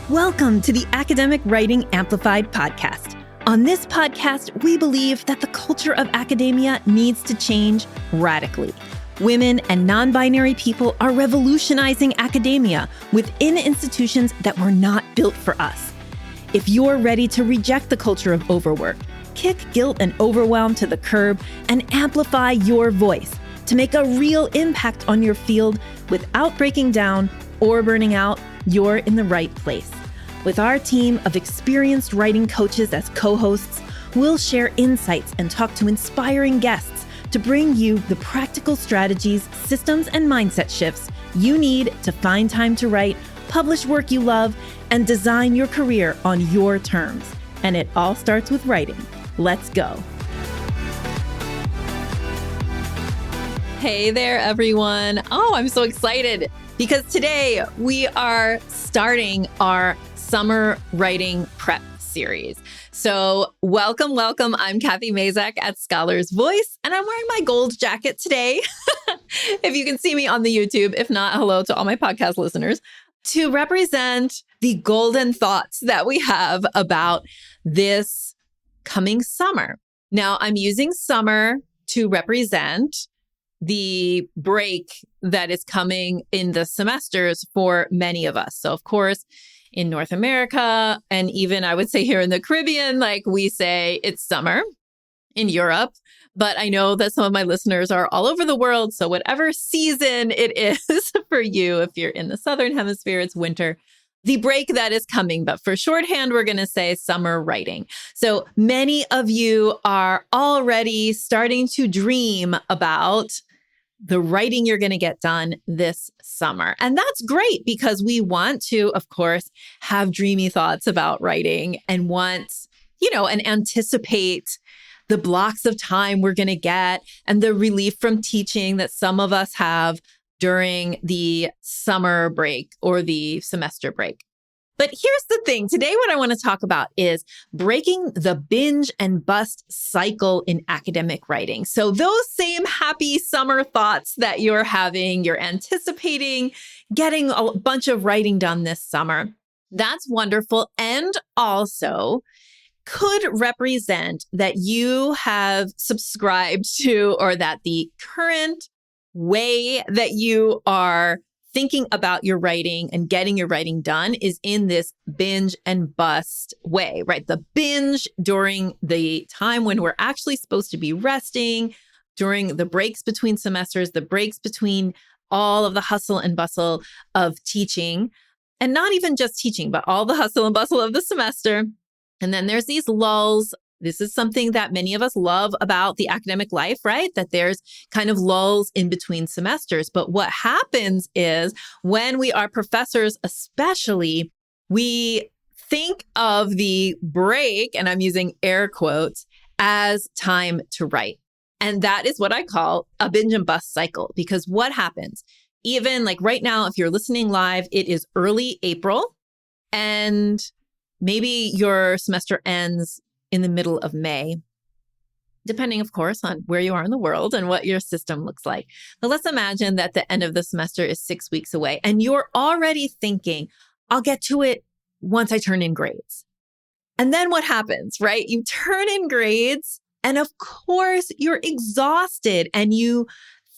Welcome to the Academic Writing Amplified podcast. On this podcast, we believe that the culture of academia needs to change radically. Women and non-binary people are revolutionizing academia within institutions that were not built for us. If you're ready to reject the culture of overwork, kick guilt and overwhelm to the curb, and amplify your voice to make a real impact on your field without breaking down or burning out, you're in the right place. With our team of experienced writing coaches as co-hosts, we'll share insights and talk to inspiring guests to bring you the practical strategies, systems, and mindset shifts you need to find time to write, publish work you love, and design your career on your terms. And it all starts with writing. Let's go. Hey there, everyone. Oh, I'm so excited because today we are starting our summer writing prep series. So welcome. I'm Kathy Mazak at Scholar's Voice, and I'm wearing my gold jacket today. If you can see me on the YouTube, if not, hello to all my podcast listeners, to represent the golden thoughts that we have about this coming summer. Now, I'm using summer to represent the break that is coming in the semesters for many of us. So, of course, in North America, and even I would say here in the Caribbean, like we say it's summer. In Europe, but I know that some of my listeners are all over the world. So whatever season it is for you, if you're in the Southern Hemisphere, it's winter, the break that is coming. But for shorthand, we're going to say summer writing. So many of you are already starting to dream about the writing you're going to get done this summer. And that's great because we want to, of course, have dreamy thoughts about writing and want, and anticipate the blocks of time we're going to get and the relief from teaching that some of us have during the summer break or the semester break. But here's the thing. Today, what I want to talk about is breaking the binge and bust cycle in academic writing. So those same happy summer thoughts that you're having, you're anticipating getting a bunch of writing done this summer. That's wonderful. And also could represent that you have subscribed to, or that the current way that you are thinking about your writing and getting your writing done is in this binge and bust way, right? The binge during the time when we're actually supposed to be resting, during the breaks between semesters, the breaks between all of the hustle and bustle of teaching, and not even just teaching, but all the hustle and bustle of the semester. And then there's these lulls. This is something that many of us love about the academic life, right? That there's kind of lulls in between semesters. But what happens is when we are professors, especially, we think of the break, and I'm using air quotes, as time to write. And that is what I call a binge and bust cycle. Because what happens? Even like right now, if you're listening live, it is early April, and maybe your semester ends in the middle of May, depending, of course, on where you are in the world and what your system looks like. But let's imagine that the end of the semester is 6 weeks away and you're already thinking, I'll get to it once I turn in grades. And then what happens, right? You turn in grades and of course you're exhausted and you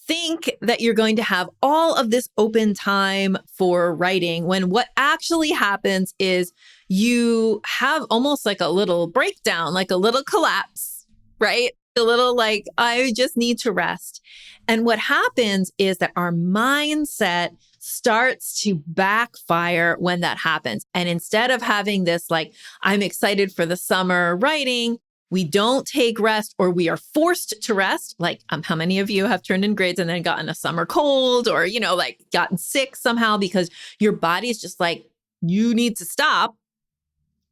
think that you're going to have all of this open time for writing when what actually happens is you have almost like a little breakdown, like a little collapse, right? A little like, I just need to rest. And what happens is that our mindset starts to backfire when that happens. And instead of having this, like, I'm excited for the summer writing, we don't take rest, or we are forced to rest. Like, how many of you have turned in grades and then gotten a summer cold or, like gotten sick somehow because your body is just like, you need to stop.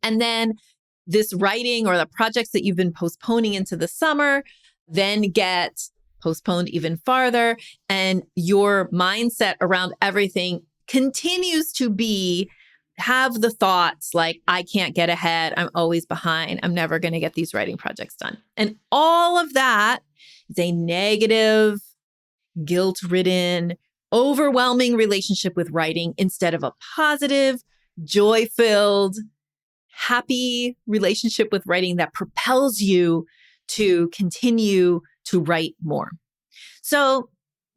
And then this writing or the projects that you've been postponing into the summer then get postponed even farther. And your mindset around everything continues to have the thoughts like, I can't get ahead. I'm always behind. I'm never going to get these writing projects done. And all of that is a negative, guilt-ridden, overwhelming relationship with writing instead of a positive, joy-filled, happy relationship with writing that propels you to continue to write more. So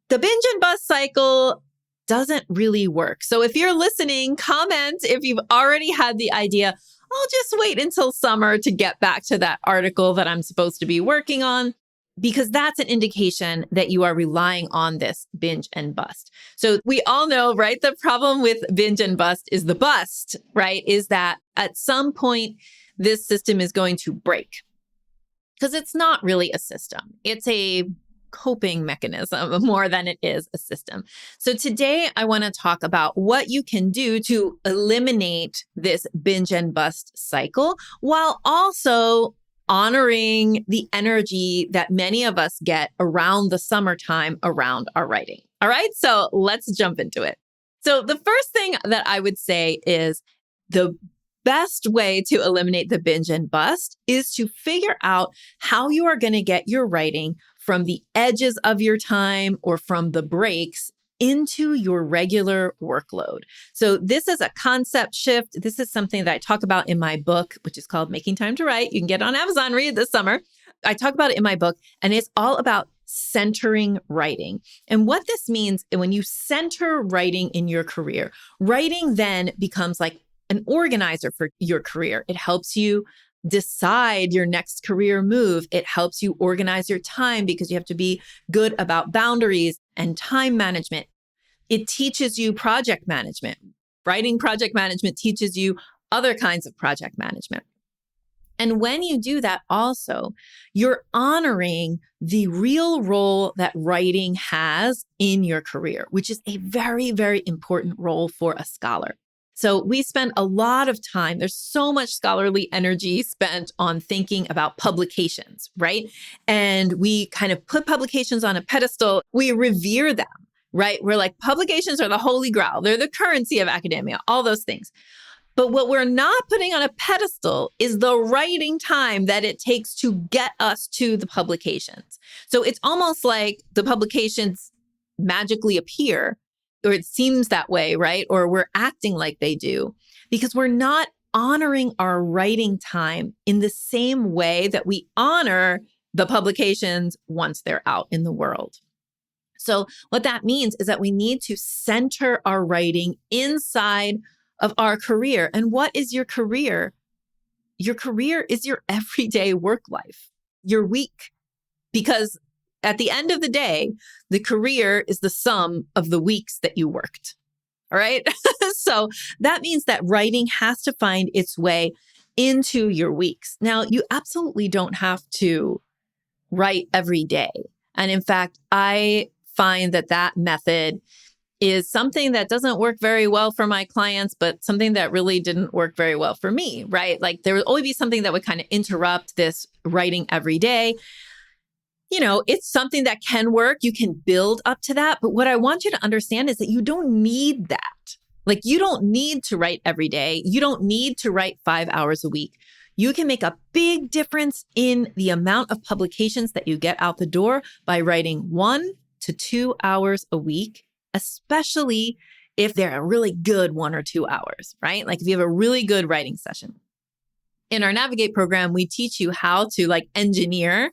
the binge and bust cycle doesn't really work. So if you're listening, comment if you've already had the idea, I'll just wait until summer to get back to that article that I'm supposed to be working on, because that's an indication that you are relying on this binge and bust. So we all know, right? The problem with binge and bust is the bust, right? Is that at some point, this system is going to break, because it's not really a system. It's a coping mechanism more than it is a system. So today I want to talk about what you can do to eliminate this binge and bust cycle while also honoring the energy that many of us get around the summertime around our writing. All right, so let's jump into it. So the first thing that I would say is the best way to eliminate the binge and bust is to figure out how you are going to get your writing from the edges of your time or from the breaks into your regular workload. So this is a concept shift. This is something that I talk about in my book, which is called Making Time to Write. You can get it on Amazon, read it this summer. I talk about it in my book, and it's all about centering writing. And what this means, when you center writing in your career, writing then becomes like an organizer for your career. It helps you decide your next career move. It helps you organize your time because you have to be good about boundaries and time management. It teaches you project management. Writing project management teaches you other kinds of project management. And when you do that also, you're honoring the real role that writing has in your career, which is a very, very important role for a scholar. So we spend a lot of time, there's so much scholarly energy spent on thinking about publications, right? And we kind of put publications on a pedestal. We revere them, right? We're like, publications are the holy grail. They're the currency of academia, all those things. But what we're not putting on a pedestal is the writing time that it takes to get us to the publications. So it's almost like the publications magically appear, or it seems that way, right? Or we're acting like they do because we're not honoring our writing time in the same way that we honor the publications once they're out in the world. So what that means is that we need to center our writing inside of our career. And what is your career? Your career is your everyday work life, your week, because at the end of the day, the career is the sum of the weeks that you worked. All right. So that means that writing has to find its way into your weeks. Now, you absolutely don't have to write every day. And in fact, I find that that method is something that doesn't work very well for my clients, but something that really didn't work very well for me, right? Like there would always be something that would kind of interrupt this writing every day. You know, it's something that can work. You can build up to that. But what I want you to understand is that you don't need that. Like you don't need to write every day. You don't need to write 5 hours a week. You can make a big difference in the amount of publications that you get out the door by writing 1 to 2 hours a week, especially if they're a really good 1 or 2 hours, right? Like if you have a really good writing session. In our Navigate program, we teach you how to like engineer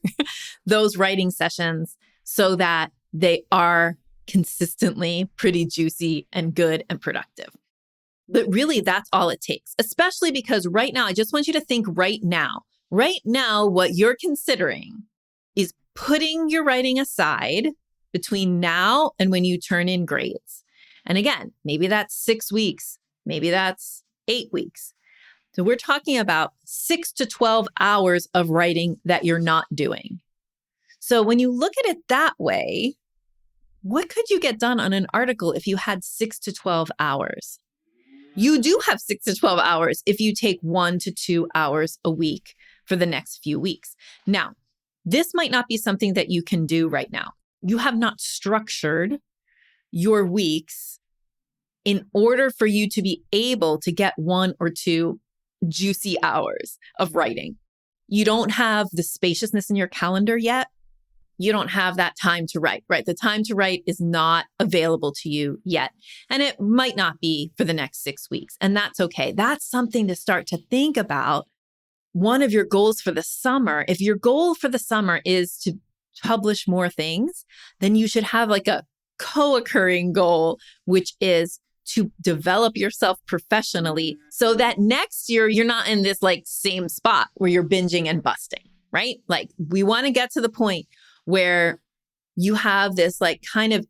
those writing sessions so that they are consistently pretty juicy and good and productive. But really, that's all it takes, especially because right now, I just want you to think right now. Right now, what you're considering is putting your writing aside between now and when you turn in grades. And again, maybe that's 6 weeks, maybe that's 8 weeks. So we're talking about 6 to 12 hours of writing that you're not doing. So when you look at it that way, what could you get done on an article if you had 6 to 12 hours? You do have 6 to 12 hours if you take 1 to 2 hours a week for the next few weeks. Now, this might not be something that you can do right now. You have not structured your weeks in order for you to be able to get 1 or 2 juicy hours of writing. You don't have the spaciousness in your calendar yet. you don't have that time to write, right? The time to write is not available to you yet. And it might not be for the next 6 weeks. And that's okay. That's something to start to think about. One of your goals for the summer, if your goal for the summer is to publish more things, then you should have like a co-occurring goal, which is to develop yourself professionally so that next year you're not in this like same spot where you're binging and busting, right? Like we want to get to the point where you have this like kind of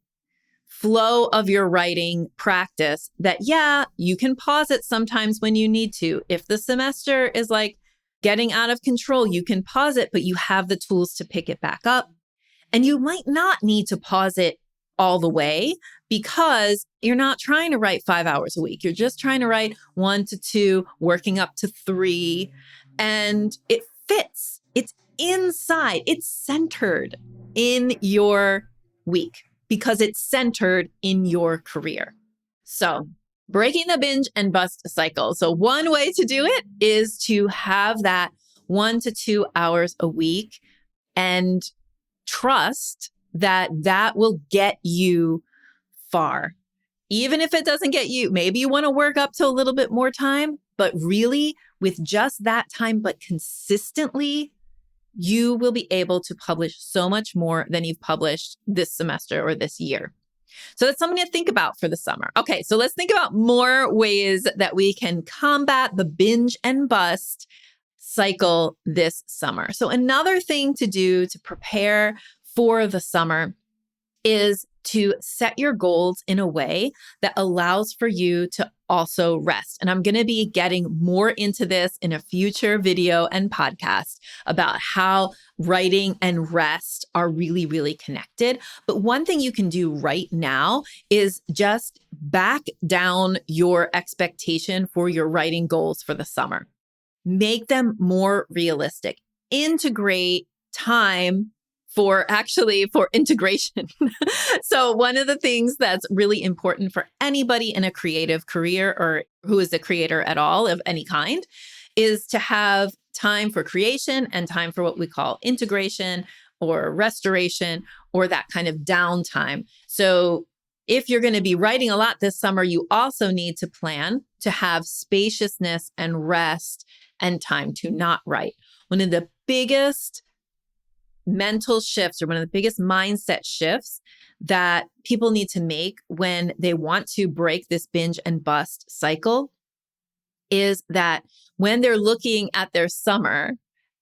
flow of your writing practice that, yeah, you can pause it sometimes when you need to. If the semester is like getting out of control, you can pause it, but you have the tools to pick it back up. And you might not need to pause it all the way because you're not trying to write 5 hours a week. You're just trying to write 1 to 2, working up to 3. And it fits. It's inside. It's centered in your week because it's centered in your career. So breaking the binge and bust cycle. So one way to do it is to have that 1 to 2 hours a week and trust that that will get you far. Even if it doesn't get you, maybe you want to work up to a little bit more time, but really with just that time, but consistently, you will be able to publish so much more than you've published this semester or this year. So that's something to think about for the summer. Okay, so let's think about more ways that we can combat the binge and bust cycle this summer. So another thing to do to prepare for the summer is to set your goals in a way that allows for you to also rest. And I'm going to be getting more into this in a future video and podcast about how writing and rest are really, really connected. But one thing you can do right now is just back down your expectation for your writing goals for the summer. Make them more realistic. Integrate time for integration. So one of the things that's really important for anybody in a creative career or who is a creator at all of any kind is to have time for creation and time for what we call integration or restoration or that kind of downtime. So if you're going to be writing a lot this summer, you also need to plan to have spaciousness and rest and time to not write. One of the biggest mental shifts or one of the biggest mindset shifts that people need to make when they want to break this binge and bust cycle is that when they're looking at their summer,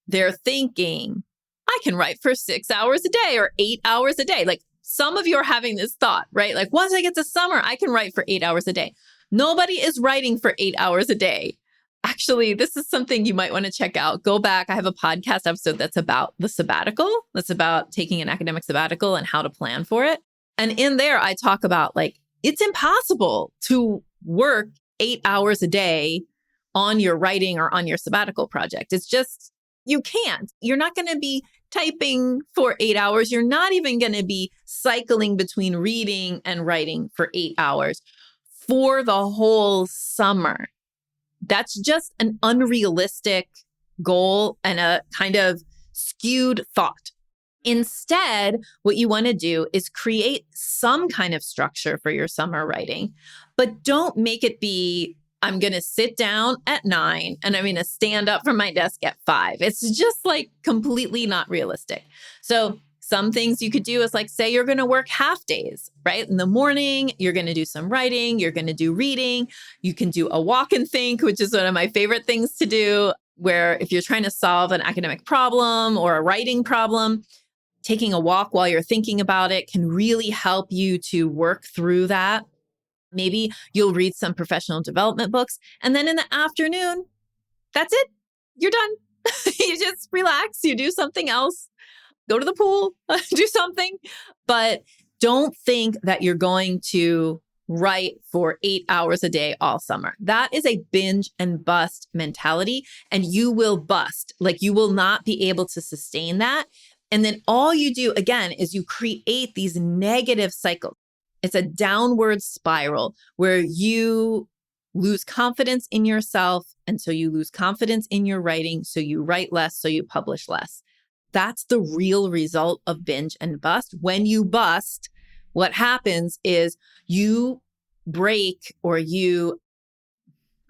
they're thinking, I can write for 6 hours a day or 8 hours a day. Like some of you are having this thought, right? Like once I get to summer, I can write for 8 hours a day. Nobody is writing for 8 hours a day. Actually, this is something you might want to check out. Go back. I have a podcast episode that's about the sabbatical. That's about taking an academic sabbatical and how to plan for it. And in there, I talk about like, it's impossible to work 8 hours a day on your writing or on your sabbatical project. It's just, you can't. You're not going to be typing for 8 hours. You're not even going to be cycling between reading and writing for 8 hours for the whole summer. That's just an unrealistic goal and a kind of skewed thought. Instead, what you want to do is create some kind of structure for your summer writing, but don't make it be, I'm going to sit down at 9 and I'm going to stand up from my desk at 5. It's just like completely not realistic. So some things you could do is like, say you're going to work half days, right? In the morning, you're going to do some writing, you're going to do reading. You can do a walk and think, which is one of my favorite things to do, where if you're trying to solve an academic problem or a writing problem, taking a walk while you're thinking about it can really help you to work through that. Maybe you'll read some professional development books. And then in the afternoon, that's it. You're done. You just relax. You do something else. Go to the pool, do something, but don't think that you're going to write for 8 hours a day all summer. That is a binge and bust mentality, and you will bust. Like you will not be able to sustain that. And then all you do again is you create these negative cycles. It's a downward spiral where you lose confidence in yourself. And so you lose confidence in your writing. So you write less, so you publish less. That's the real result of binge and bust. When you bust, what happens is you break or you,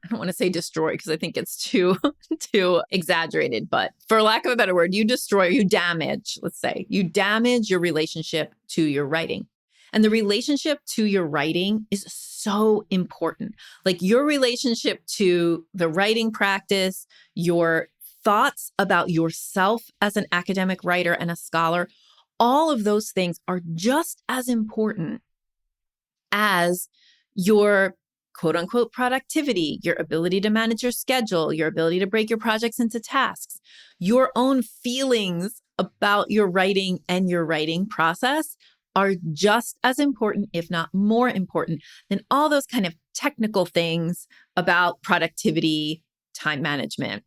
I don't want to say destroy because I think it's too exaggerated, but for lack of a better word, you destroy, you damage, let's say, you damage your relationship to your writing. And the relationship to your writing is so important. Like your relationship to the writing practice, your thoughts about yourself as an academic writer and a scholar, all of those things are just as important as your quote unquote productivity, your ability to manage your schedule, your ability to break your projects into tasks, your own feelings about your writing and your writing process are just as important, if not more important, than all those kind of technical things about productivity, time management,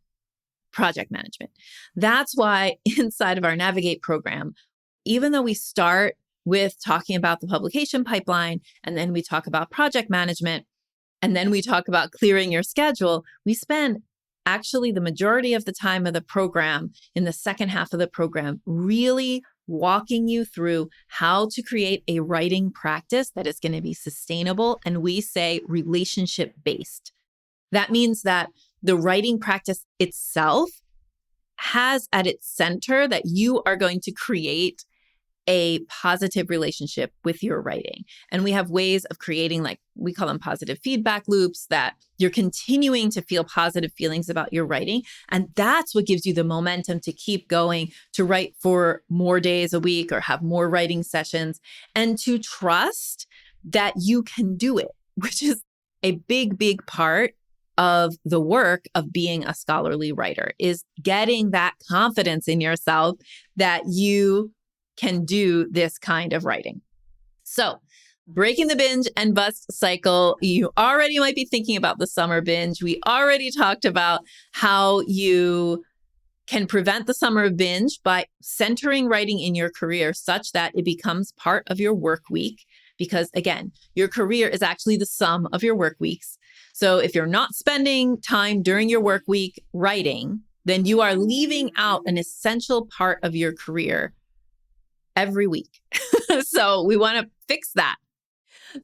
project management. That's why inside of our Navigate program, even though we start with talking about the publication pipeline, and then we talk about project management, and then we talk about clearing your schedule, we spend actually the majority of the time of the program in the second half of the program really walking you through how to create a writing practice that is going to be sustainable. And we say relationship based. That means that the writing practice itself has at its center that you are going to create a positive relationship with your writing. And we have ways of creating, like we call them positive feedback loops, that you're continuing to feel positive feelings about your writing. And that's what gives you the momentum to keep going, to write for more days a week or have more writing sessions, and to trust that you can do it, which is a big, big part of the work of being a scholarly writer, is getting that confidence in yourself that you can do this kind of writing. So, breaking the binge and bust cycle, you already might be thinking about the summer binge. We already talked about how you can prevent the summer binge by centering writing in your career such that it becomes part of your work week. Because again, your career is actually the sum of your work weeks. So if you're not spending time during your work week writing, then you are leaving out an essential part of your career every week. So we want to fix that.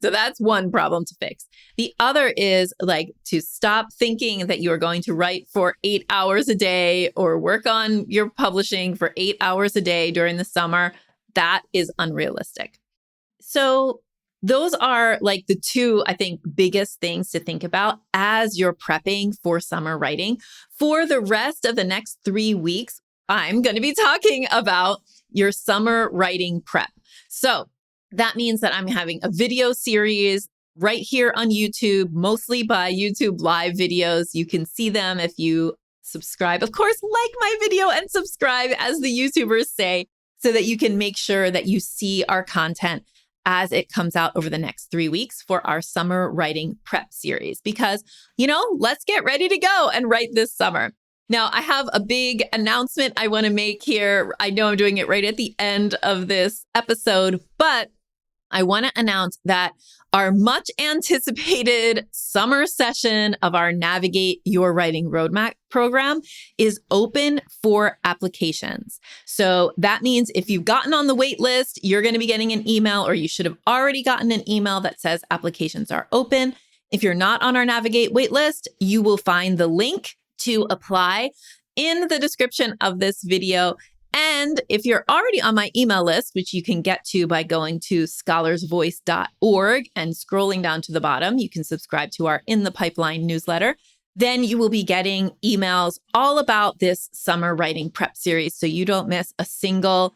So that's one problem to fix. The other is like to stop thinking that you are going to write for 8 hours a day or work on your publishing for 8 hours a day during the summer. That is unrealistic. So those are like the two, I think, biggest things to think about as you're prepping for summer writing. For the rest of the next 3 weeks, I'm going to be talking about your summer writing prep. So that means that I'm having a video series right here on YouTube, mostly by YouTube live videos. You can see them if you subscribe. Of course, like my video and subscribe, as the YouTubers say, so that you can make sure that you see our content as it comes out over the next 3 weeks for our summer writing prep series. Because, let's get ready to go and write this summer. Now, I have a big announcement I want to make here. I know I'm doing it right at the end of this episode, but I want to announce that our much anticipated summer session of our Navigate Your Writing Roadmap program is open for applications. So that means if you've gotten on the wait list, you're going to be getting an email, or you should have already gotten an email that says applications are open. If you're not on our Navigate wait list, you will find the link to apply in the description of this video. And if you're already on my email list, which you can get to by going to scholarsvoice.org and scrolling down to the bottom, you can subscribe to our In the Pipeline newsletter. Then you will be getting emails all about this summer writing prep series, so you don't miss a single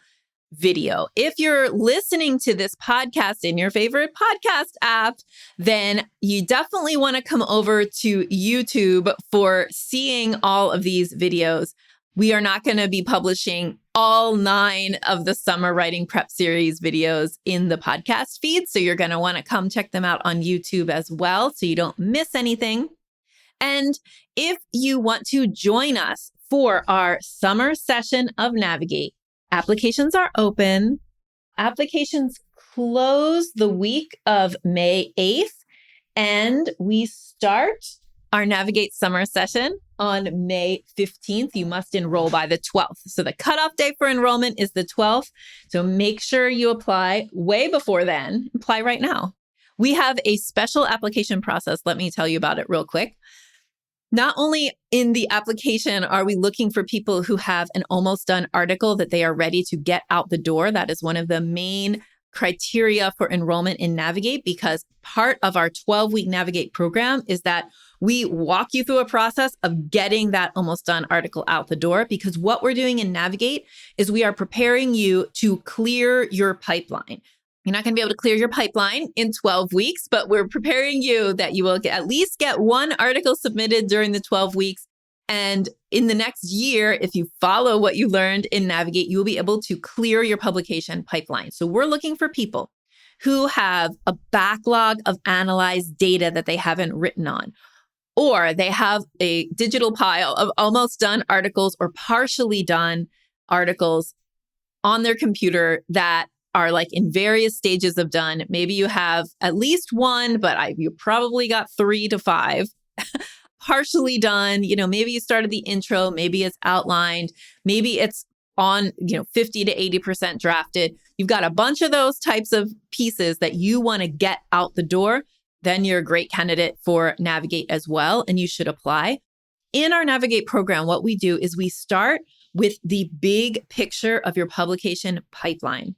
video. If you're listening to this podcast in your favorite podcast app, then you definitely want to come over to YouTube for seeing all of these videos. We are not going to be publishing all 9 of the summer writing prep series videos in the podcast feed. So you're going to want to come check them out on YouTube as well, so you don't miss anything. And if you want to join us for our summer session of Navigate, applications are open. Applications close the week of May 8th, and we start our Navigate summer session on May 15th. You must enroll by the 12th. So the cutoff date for enrollment is the 12th. So make sure you apply way before then. Apply right now. We have a special application process. Let me tell you about it real quick. Not only in the application are we looking for people who have an almost done article that they are ready to get out the door. That is one of the main criteria for enrollment in Navigate, because part of our 12-week Navigate program is that we walk you through a process of getting that almost done article out the door. Because what we're doing in Navigate is we are preparing you to clear your pipeline. You're not going to be able to clear your pipeline in 12 weeks, but we're preparing you that you will at least get one article submitted during the 12 weeks. And in the next year, if you follow what you learned in Navigate, you will be able to clear your publication pipeline. So we're looking for people who have a backlog of analyzed data that they haven't written on, or they have a digital pile of almost done articles or partially done articles on their computer that are like in various stages of done. Maybe you have at least one, but you probably got 3 to 5 partially done. Maybe you started the intro, maybe it's outlined, maybe it's on, 50 to 80% drafted. You've got a bunch of those types of pieces that you want to get out the door. Then you're a great candidate for Navigate as well, and you should apply. In our Navigate program, what we do is we start with the big picture of your publication pipeline.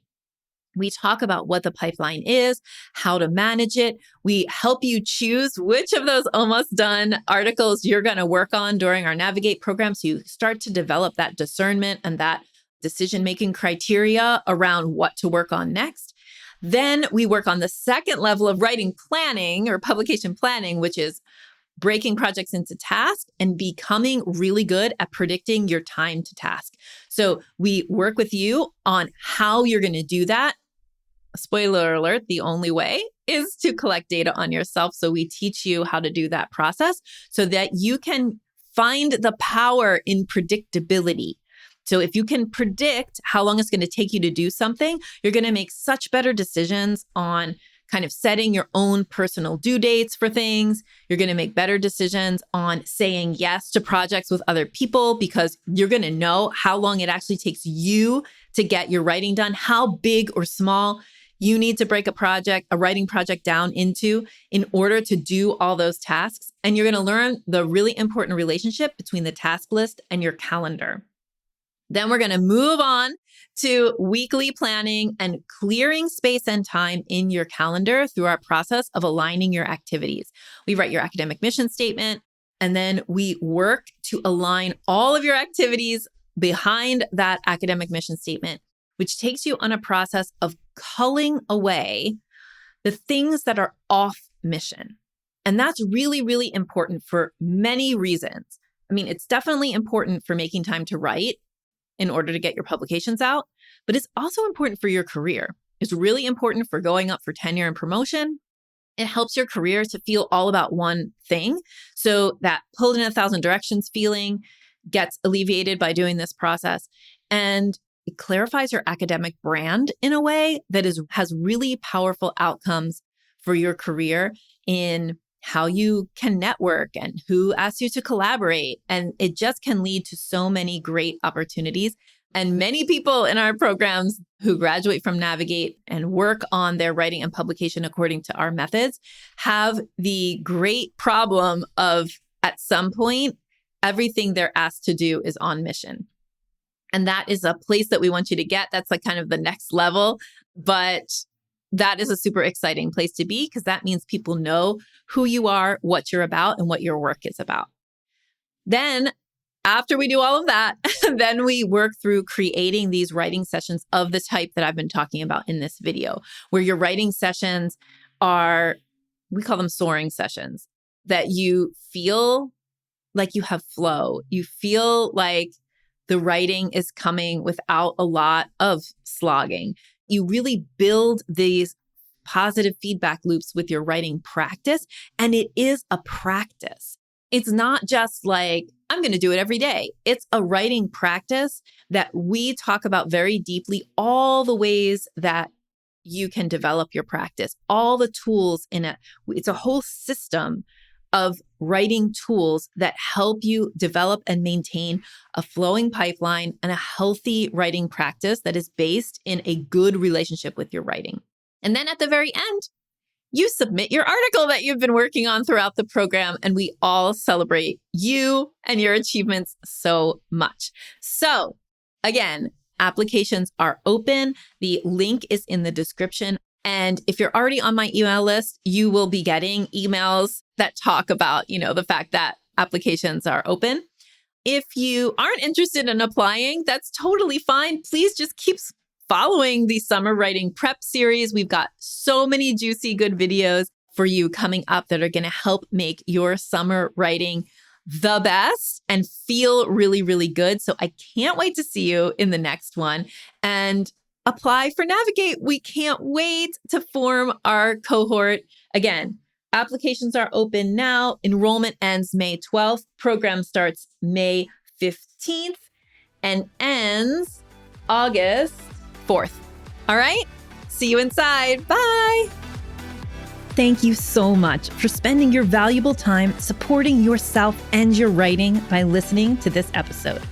We talk about what the pipeline is, how to manage it. We help you choose which of those almost done articles you're going to work on during our Navigate program. So you start to develop that discernment and that decision-making criteria around what to work on next. Then we work on the second level of writing planning or publication planning, which is breaking projects into tasks and becoming really good at predicting your time to task. So we work with you on how you're going to do that. Spoiler alert, the only way is to collect data on yourself. So we teach you how to do that process so that you can find the power in predictability. So if you can predict how long it's going to take you to do something, you're going to make such better decisions on kind of setting your own personal due dates for things. You're going to make better decisions on saying yes to projects with other people because you're going to know how long it actually takes you to get your writing done, how big or small you need to break a writing project down into in order to do all those tasks. And you're going to learn the really important relationship between the task list and your calendar. Then we're going to move on to weekly planning and clearing space and time in your calendar through our process of aligning your activities. We write your academic mission statement, and then we work to align all of your activities behind that academic mission statement, which takes you on a process of culling away the things that are off mission. And that's really, really important for many reasons. I mean, it's definitely important for making time to write in order to get your publications out, but it's also important for your career. It's really important for going up for tenure and promotion. It helps your career to feel all about one thing. So that pulled in 1,000 directions feeling gets alleviated by doing this process. And it clarifies your academic brand in a way that has really powerful outcomes for your career in how you can network and who asks you to collaborate. And it just can lead to so many great opportunities. And many people in our programs who graduate from Navigate and work on their writing and publication according to our methods have the great problem of, at some point, everything they're asked to do is on mission. And that is a place that we want you to get. That's like kind of the next level. But that is a super exciting place to be because that means people know who you are, what you're about, and what your work is about. Then after we do all of that, then we work through creating these writing sessions of the type that I've been talking about in this video, where your writing sessions are, we call them soaring sessions, that you feel like you have flow. You feel like the writing is coming without a lot of slogging. You really build these positive feedback loops with your writing practice, and it is a practice. It's not just like, I'm going to do it every day. It's a writing practice that we talk about very deeply, all the ways that you can develop your practice, all the tools in it. It's a whole system of writing tools that help you develop and maintain a flowing pipeline and a healthy writing practice that is based in a good relationship with your writing. And then at the very end, you submit your article that you've been working on throughout the program, and we all celebrate you and your achievements so much. So again, applications are open. The link is in the description. And if you're already on my email list, you will be getting emails that talk about, the fact that applications are open. If you aren't interested in applying, that's totally fine. Please just keep following the Summer Writing Prep series. We've got so many juicy, good videos for you coming up that are going to help make your summer writing the best and feel really, really good. So I can't wait to see you in the next one. And apply for Navigate. We can't wait to form our cohort. Again, applications are open now. Enrollment ends May 12th. Program starts May 15th and ends August 4th. All right? See you inside. Bye. Thank you so much for spending your valuable time supporting yourself and your writing by listening to this episode.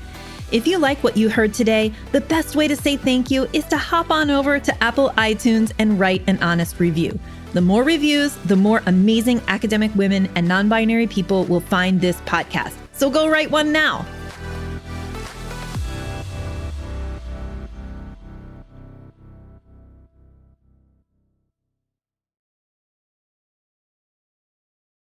If you like what you heard today, the best way to say thank you is to hop on over to Apple iTunes and write an honest review. The more reviews, the more amazing academic women and non-binary people will find this podcast. So go write one now.